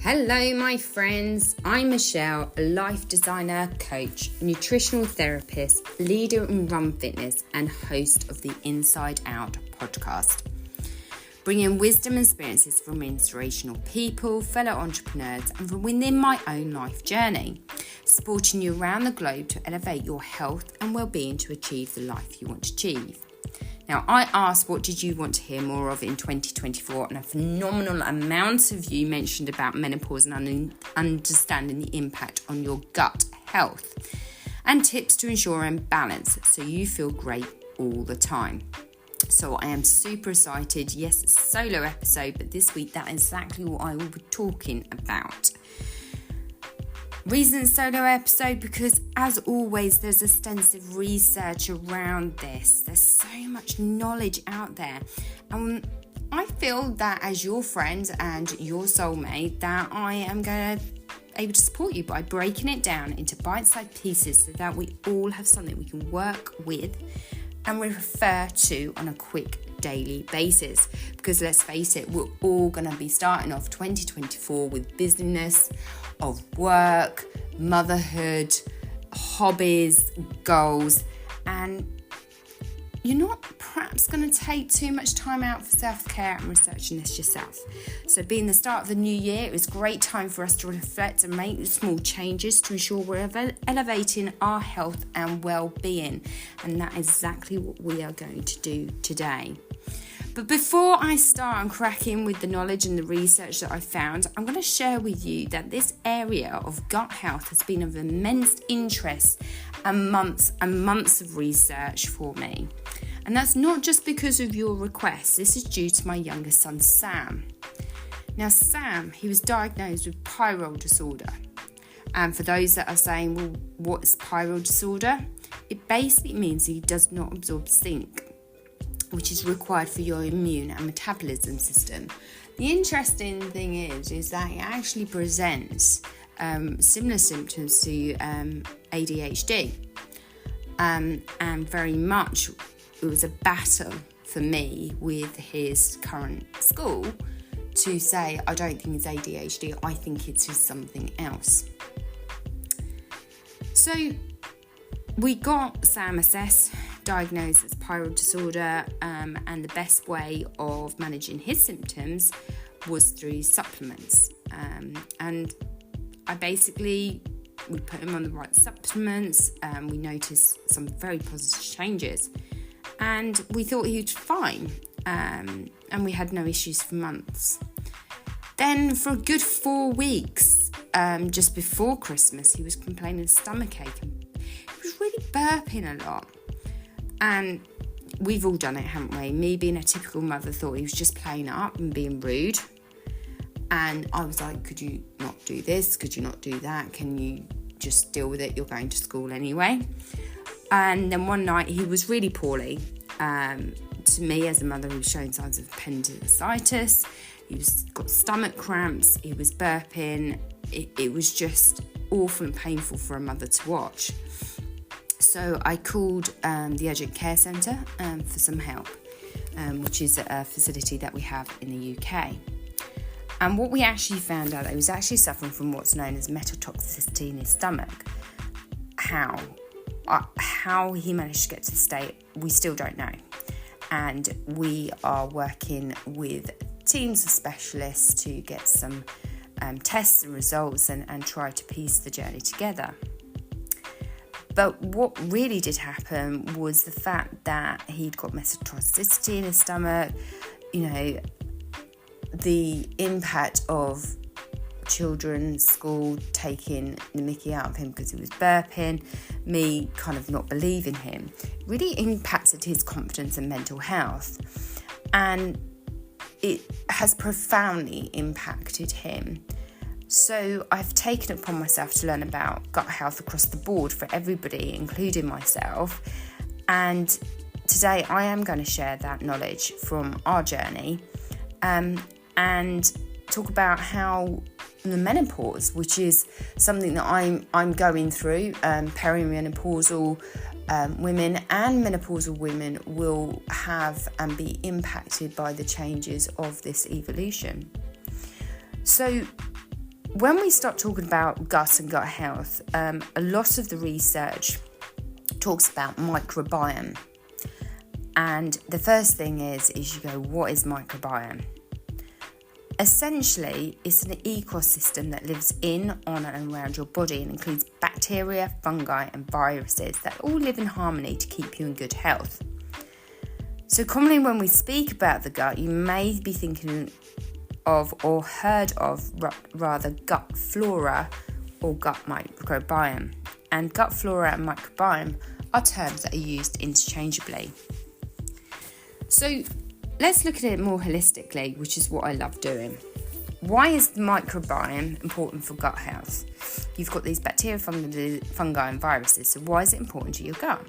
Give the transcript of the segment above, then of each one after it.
Hello, my friends. I'm Michelle, a life designer, coach, nutritional therapist, leader in Run Fitness, and host of the Inside Out podcast. Bringing wisdom and experiences from inspirational people, fellow entrepreneurs, and from within my own life journey, supporting you around the globe to elevate your health and well-being to achieve the life you want to achieve. Now, I asked, what did you want to hear more of in 2024? And a phenomenal amount of you mentioned about menopause and understanding the impact on your gut health and tips to ensure a balance so you feel great all the time. So I am super excited. Yes, it's a solo episode, but this week that is exactly what I will be talking about. Reason solo episode because, as always, there's extensive research around this. There's so much knowledge out there, and I feel that as your friend and your soulmate, that I am going to able to support you by breaking it down into bite-sized pieces so that we all have something we can work with and refer to on a quick daily basis. Because let's face it, we're all going to be starting off 2024 with busyness of work, motherhood, hobbies, goals, and you're not perhaps going to take too much time out for self-care and researching this yourself. So being the start of the new year, it's a great time for us to reflect and make small changes to ensure we're elevating our health and well-being. And that is exactly what we are going to do today. But before I start on cracking with the knowledge and the research that I found, I'm going to share with you that this area of gut health has been of immense interest and months of research for me. And that's not just because of your request. This is due to my youngest son, Sam. Now, Sam, he was diagnosed with pyrrole disorder. And for those that are saying, well, what is pyrrole disorder? It basically means he does not absorb zinc, which is required for your immune and metabolism system. The interesting thing is that it actually presents similar symptoms to ADHD. And very much it was a battle for me with his current school to say, I don't think it's ADHD, I think it's something else. So we got Sam assessed, diagnosed as pyrrole disorder, and the best way of managing his symptoms was through supplements. And we put him on the right supplements, we noticed some very positive changes, and we thought he was fine, and we had no issues for months. Then for a good 4 weeks, just before Christmas, he was complaining of stomachache, and he was really burping a lot. And we've all done it, haven't we? Me, being a typical mother, thought he was just playing up and being rude. And I was like, could you not do this? Could you not do that? Can you just deal with it? You're going to school anyway. And then one night he was really poorly. To me, as a mother, he was showing signs of appendicitis. He got stomach cramps. He was burping. It was just awful and painful for a mother to watch. So I called the Urgent Care Centre for some help, which is a facility that we have in the UK. And what we actually found out, that he was actually suffering from what's known as metal toxicity in his stomach. How he managed to get to the state, we still don't know. And we are working with teams of specialists to get some tests and results and try to piece the journey together. But what really did happen was the fact that he'd got metastaticity in his stomach, the impact of children, school taking the mickey out of him because he was burping, me kind of not believing him, really impacted his confidence and mental health. And it has profoundly impacted him. So I've taken it upon myself to learn about gut health across the board for everybody, including myself. And today I am going to share that knowledge from our journey and talk about how the menopause, which is something that I'm going through, perimenopausal women and menopausal women will have and be impacted by the changes of this evolution. So when we start talking about gut and gut health, a lot of the research talks about microbiome. And the first thing is you go, what is microbiome? Essentially, it's an ecosystem that lives in, on and around your body and includes bacteria, fungi and viruses that all live in harmony to keep you in good health. So commonly when we speak about the gut, you may be thinking of or heard of rather gut flora or gut microbiome. And gut flora and microbiome are terms that are used interchangeably. So let's look at it more holistically, which is what I love doing. Why is the microbiome important for gut health? You've got these bacteria, fungi and viruses, so why is it important to your gut?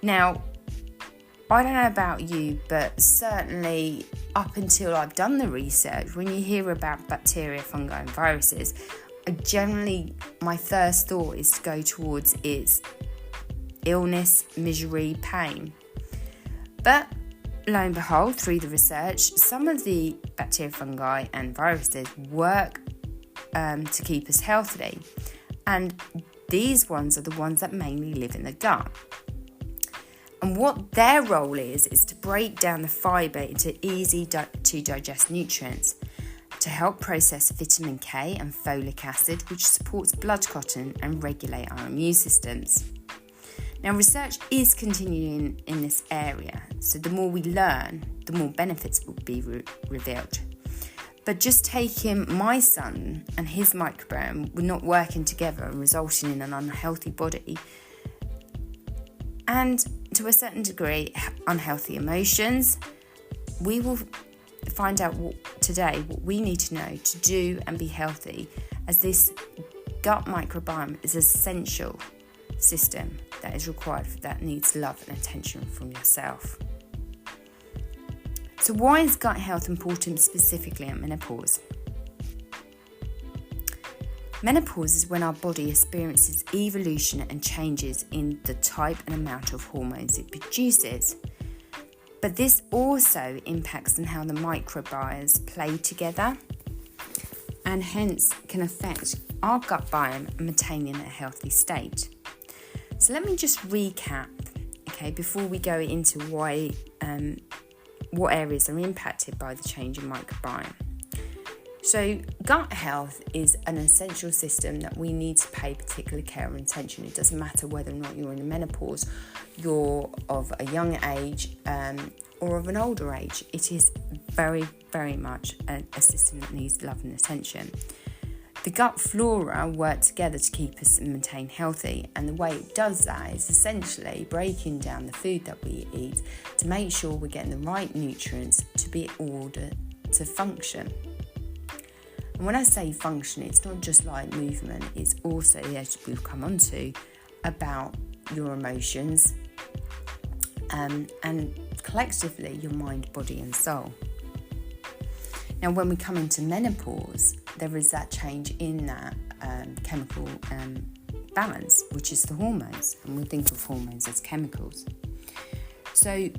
Now, I don't know about you, but certainly up until I've done the research, when you hear about bacteria, fungi and viruses, my first thought is to go towards its illness, misery, pain. But lo and behold, through the research, some of the bacteria, fungi and viruses work to keep us healthy. And these ones are the ones that mainly live in the gut. And what their role is to break down the fibre into easy to digest nutrients, to help process vitamin K and folic acid, which supports blood clotting and regulate our immune systems. Now, research is continuing in this area, so the more we learn, the more benefits will be revealed. But just taking my son and his microbiome were not working together and resulting in an unhealthy body, and to a certain degree, unhealthy emotions, we will find out today what we need to know to do and be healthy, as this gut microbiome is an essential system that is required, that needs love and attention from yourself. So why is gut health important specifically at menopause? Menopause is when our body experiences evolution and changes in the type and amount of hormones it produces. But this also impacts on how the microbiomes play together and hence can affect our gut biome and maintaining a healthy state. So let me just recap, before we go into why, what areas are impacted by the change in microbiome. So gut health is an essential system that we need to pay particular care and attention. It doesn't matter whether or not you're in the menopause, you're of a young age or of an older age. It is very, very much a system that needs love and attention. The gut flora work together to keep us and maintain healthy, and the way it does that is essentially breaking down the food that we eat to make sure we're getting the right nutrients to be in order to function. And when I say function, it's not just like movement, it's also, as we've come on to, about your emotions and collectively your mind, body and soul. Now, when we come into menopause, there is that change in that chemical balance, which is the hormones, and we think of hormones as chemicals. So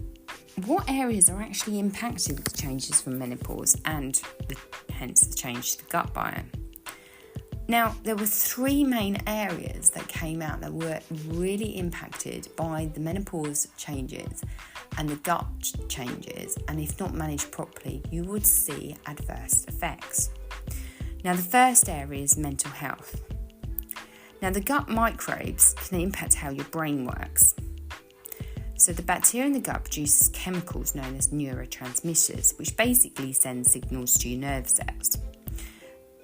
what areas are actually impacted with changes from menopause and hence the change to the gut biome? Now, there were three main areas that came out that were really impacted by the menopause changes and the gut changes, and if not managed properly, you would see adverse effects. Now, the first area is mental health. Now, the gut microbes can impact how your brain works. So the bacteria in the gut produces chemicals known as neurotransmitters, which basically send signals to your nerve cells.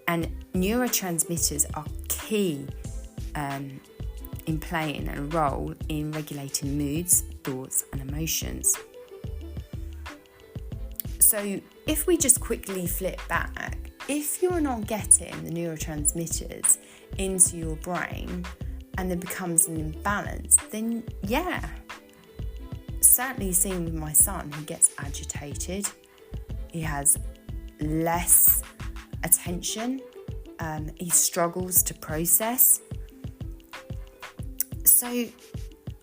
And neurotransmitters are key in playing a role in regulating moods, thoughts and emotions. So if we just quickly flip back, if you're not getting the neurotransmitters into your brain and there becomes an imbalance, then certainly seen with my son, he gets agitated, he has less attention, he struggles to process. So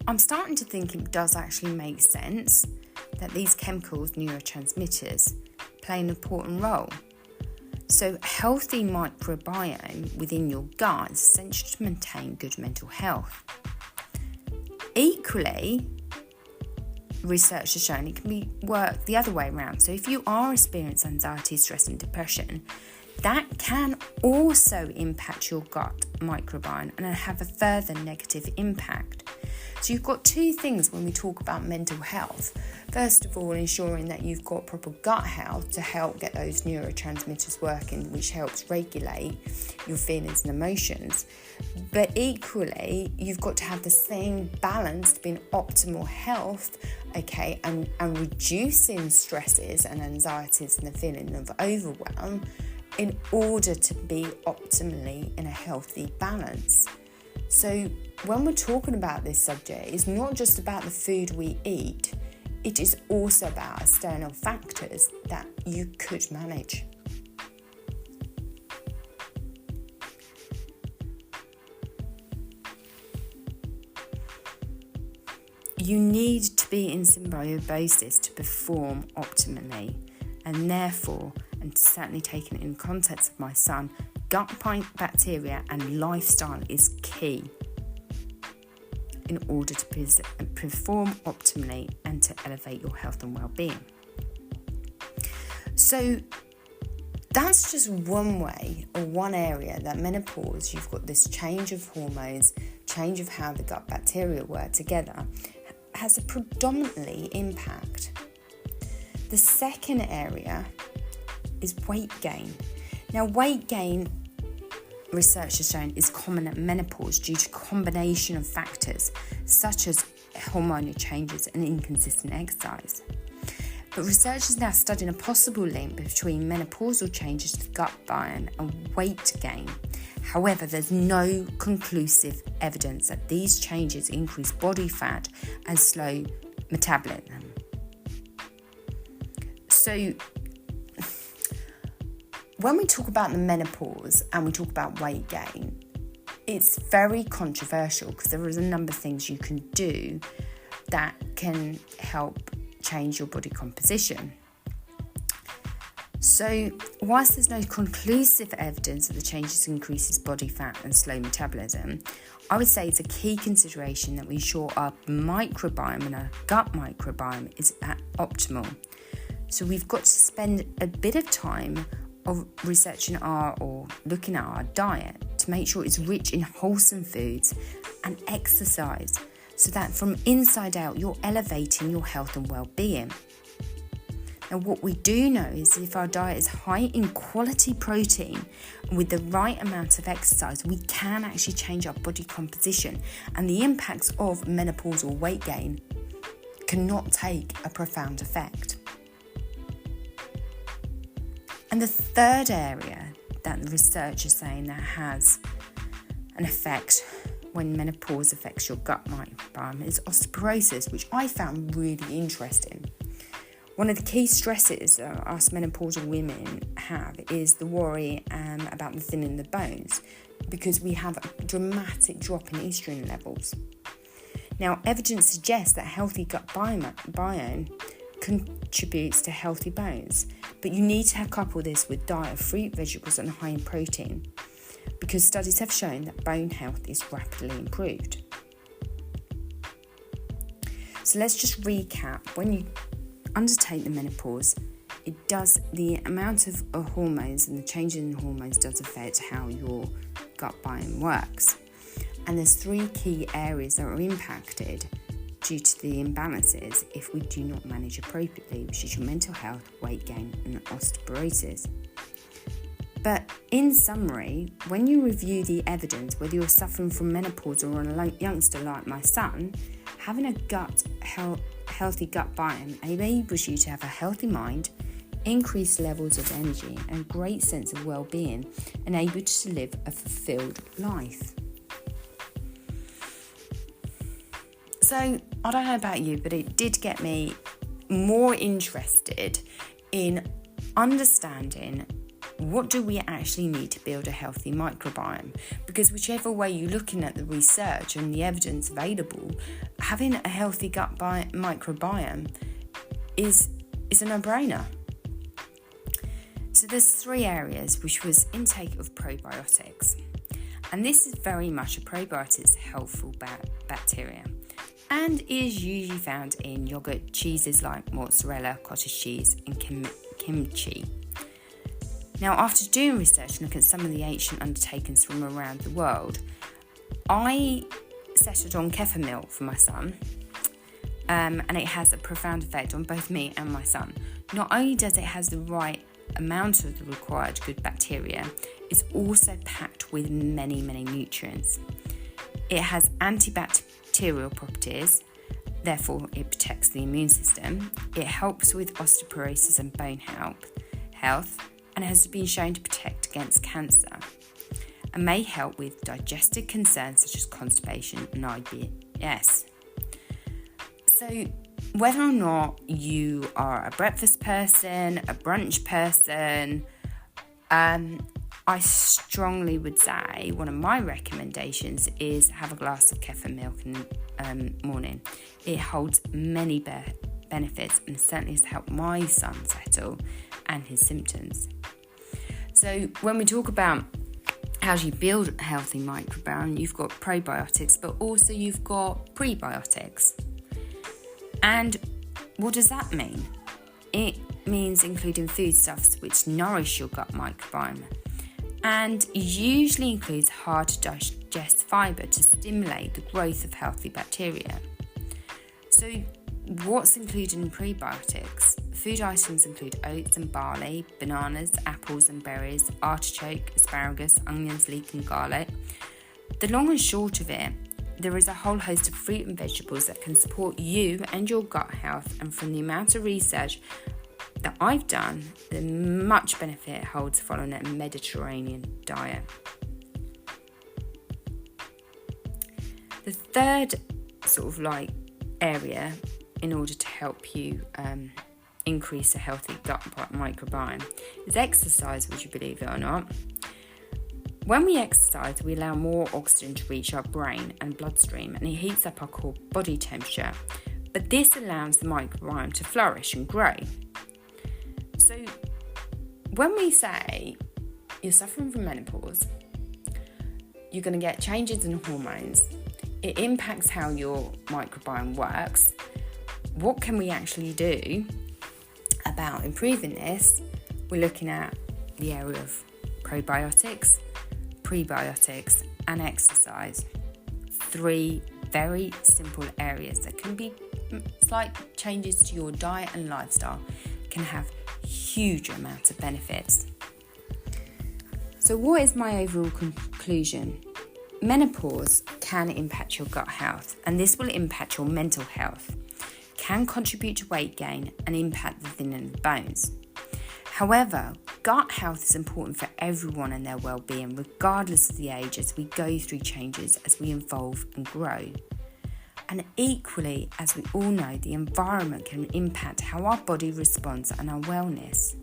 I'm starting to think it does actually make sense that these chemicals, neurotransmitters, play an important role. So healthy microbiome within your gut is essential to maintain good mental health. Equally, research has shown it can be worked the other way around. So if you are experiencing anxiety, stress and depression, that can also impact your gut microbiome and have a further negative impact. So you've got two things when we talk about mental health. First of all, ensuring that you've got proper gut health to help get those neurotransmitters working, which helps regulate your feelings and emotions. But equally, you've got to have the same balance to be in optimal health, okay, and reducing stresses and anxieties and the feeling of overwhelm in order to be optimally in a healthy balance. So when we're talking about this subject, it's not just about the food we eat, it is also about external factors that you could manage. You need to be in symbiosis to perform optimally, and therefore, and certainly taken in context of my son, gut bacteria and lifestyle is key in order to perform optimally and to elevate your health and well-being. So that's just one way or one area that menopause, you've got this change of hormones, change of how the gut bacteria work together, has a predominantly impact. The second area is weight gain. Now, weight gain, research has shown, is common at menopause due to a combination of factors such as hormonal changes and inconsistent exercise. But research is now studying a possible link between menopausal changes to the gut biome and weight gain. However, there's no conclusive evidence that these changes increase body fat and slow metabolism. So, when we talk about the menopause and we talk about weight gain, it's very controversial because there is a number of things you can do that can help change your body composition. So, whilst there's no conclusive evidence that the changes increases body fat and slow metabolism, I would say it's a key consideration that we ensure our microbiome and our gut microbiome is at optimal. So we've got to spend a bit of time of researching or looking at our diet to make sure it's rich in wholesome foods and exercise, so that from inside out you're elevating your health and well-being. Now, what we do know is if our diet is high in quality protein with the right amount of exercise, we can actually change our body composition, and the impacts of menopausal weight gain cannot take a profound effect. And the third area that the research is saying that has an effect when menopause affects your gut microbiome is osteoporosis, which I found really interesting. One of the key stresses us menopausal women have is the worry about the thinning of the bones, because we have a dramatic drop in estrogen levels. Now, evidence suggests that healthy gut biome contributes to healthy bones, but you need to couple this with diet of fruit, vegetables and high in protein, because studies have shown that bone health is rapidly improved. So let's just recap. When you undertake the menopause, the amount of hormones and the change in hormones does affect how your gut biome works. And there's three key areas that are impacted due to the imbalances if we do not manage appropriately, which is your mental health, weight gain and osteoporosis. But in summary, when you review the evidence, whether you're suffering from menopause or a youngster like my son, having a healthy gut biome enables you to have a healthy mind, increased levels of energy and a great sense of well-being, and able to live a fulfilled life. So, I don't know about you, but it did get me more interested in understanding what do we actually need to build a healthy microbiome? Because whichever way you're looking at the research and the evidence available, having a healthy gut microbiome is a no-brainer. So So there's 3 areas, which was intake of probiotics. And this is very much a probiotics helpful bacteria and is usually found in yogurt, cheeses like mozzarella, cottage cheese and kimchi. Now, after doing research and looking at some of the ancient undertakings from around the world, I settled on kefir milk for my son, and it has a profound effect on both me and my son. Not only does it have the right amount of the required good bacteria, it's also packed with many, many nutrients. It has antibacterial properties, therefore it protects the immune system. It helps with osteoporosis and bone health, and has been shown to protect against cancer, and may help with digestive concerns such as constipation and IBS. So whether or not you are a breakfast person, a brunch person, I strongly would say one of my recommendations is have a glass of kefir milk in the morning. It holds many benefits and certainly has helped my son settle and his symptoms. So when we talk about how do you build a healthy microbiome, you've got probiotics, but also you've got prebiotics. And what does that mean? It means including foodstuffs which nourish your gut microbiome, and usually includes hard to digest fibre to stimulate the growth of healthy bacteria. So what's included in prebiotics? Food items include oats and barley, bananas, apples and berries, artichoke, asparagus, onions, leek and garlic. The long and short of it, there is a whole host of fruit and vegetables that can support you and your gut health, and from the amount of research that I've done, the much benefit it holds following a Mediterranean diet. The third area in order to help you increase a healthy gut microbiome is exercise, would you believe it or not. When we exercise, we allow more oxygen to reach our brain and bloodstream, and it heats up our core body temperature. But this allows the microbiome to flourish and grow. So when we say you're suffering from menopause, you're going to get changes in hormones. It impacts how your microbiome works. What can we actually do about improving this? We're looking at the area of probiotics, prebiotics and exercise. 3 very simple areas that can be slight changes to your diet and lifestyle can have huge amounts of benefits. So what is my overall conclusion? Menopause can impact your gut health, and this will impact your mental health, can contribute to weight gain and impact the thinning of the bones. However, gut health is important for everyone and their well-being, regardless of the age, as we go through changes, as we evolve and grow. And equally, as we all know, the environment can impact how our body responds and our wellness.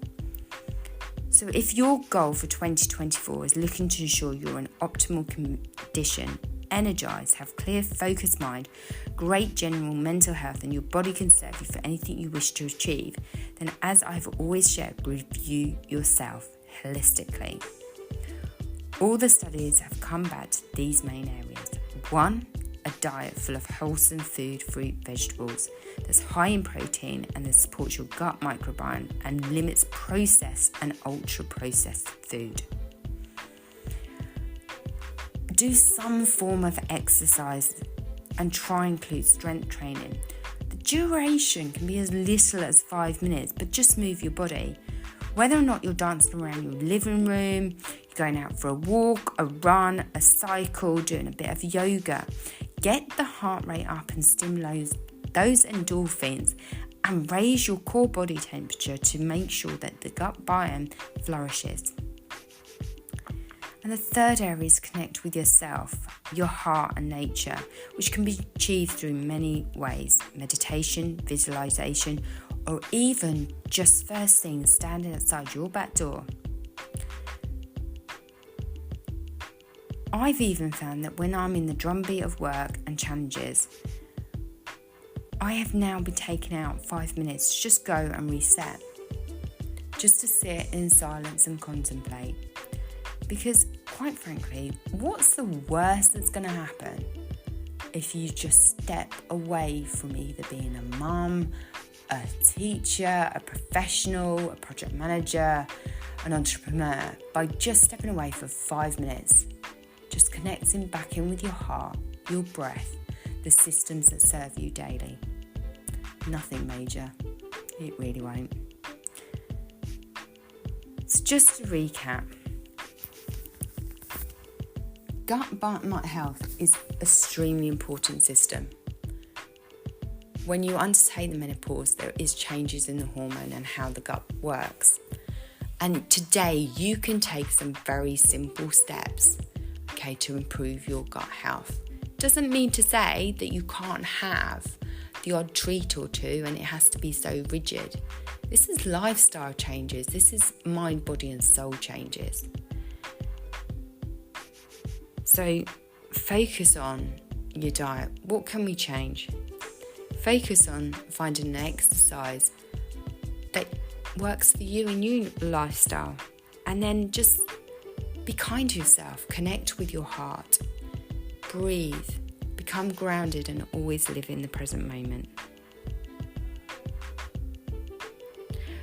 So if your goal for 2024 is looking to ensure you're in optimal condition, energized, have clear, focused mind, great general mental health, and your body can serve you for anything you wish to achieve, then as I've always shared, review yourself holistically. All the studies have come back to these main areas. 1, a diet full of wholesome food, fruit, vegetables that's high in protein and that supports your gut microbiome and limits processed and ultra-processed food. Do some form of exercise and try and include strength training. The duration can be as little as 5 minutes, but just move your body. Whether or not you're dancing around your living room, you're going out for a walk, a run, a cycle, doing a bit of yoga, get the heart rate up and stimulate those endorphins and raise your core body temperature to make sure that the gut biome flourishes. And the third area is connect with yourself, your heart and nature, which can be achieved through many ways: meditation, visualization, or even just first thing standing outside your back door. I've even found that when I'm in the drumbeat of work and challenges, I have now been taking out 5 minutes to just go and reset. just to sit in silence and contemplate. Because quite frankly, what's the worst that's going to happen if you just step away from either being a mum, a teacher, a professional, a project manager, an entrepreneur, by just stepping away for 5 minutes, just connecting back in with your heart, your breath, the systems that serve you daily? Nothing major. It really won't. So just to recap, gut health is an extremely important system. When you undertake the menopause, there is changes in the hormone and how the gut works. And today you can take some very simple steps, to improve your gut health. Doesn't mean to say that you can't have the odd treat or two and it has to be so rigid. This is lifestyle changes. This is mind, body and soul changes. So focus on your diet. What can we change? Focus on finding an exercise that works for you and your lifestyle. And then just be kind to yourself. Connect with your heart. Breathe. Become grounded and always live in the present moment.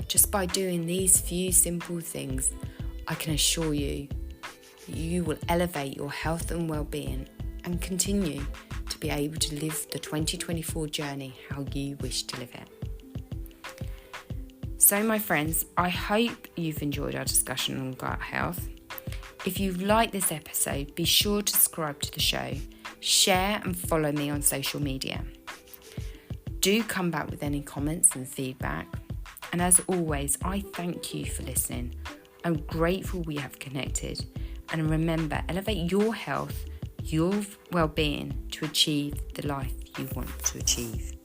Just by doing these few simple things, I can assure you, you will elevate your health and well-being and continue to be able to live the 2024 journey how you wish to live it. So my friends, I hope you've enjoyed our discussion on gut health. If you've liked this episode, be sure to subscribe to the show, share and follow me on social media. Do come back with any comments and feedback. And as always, I thank you for listening. I'm grateful we have connected. And remember, elevate your health, your well-being to achieve the life you want to achieve.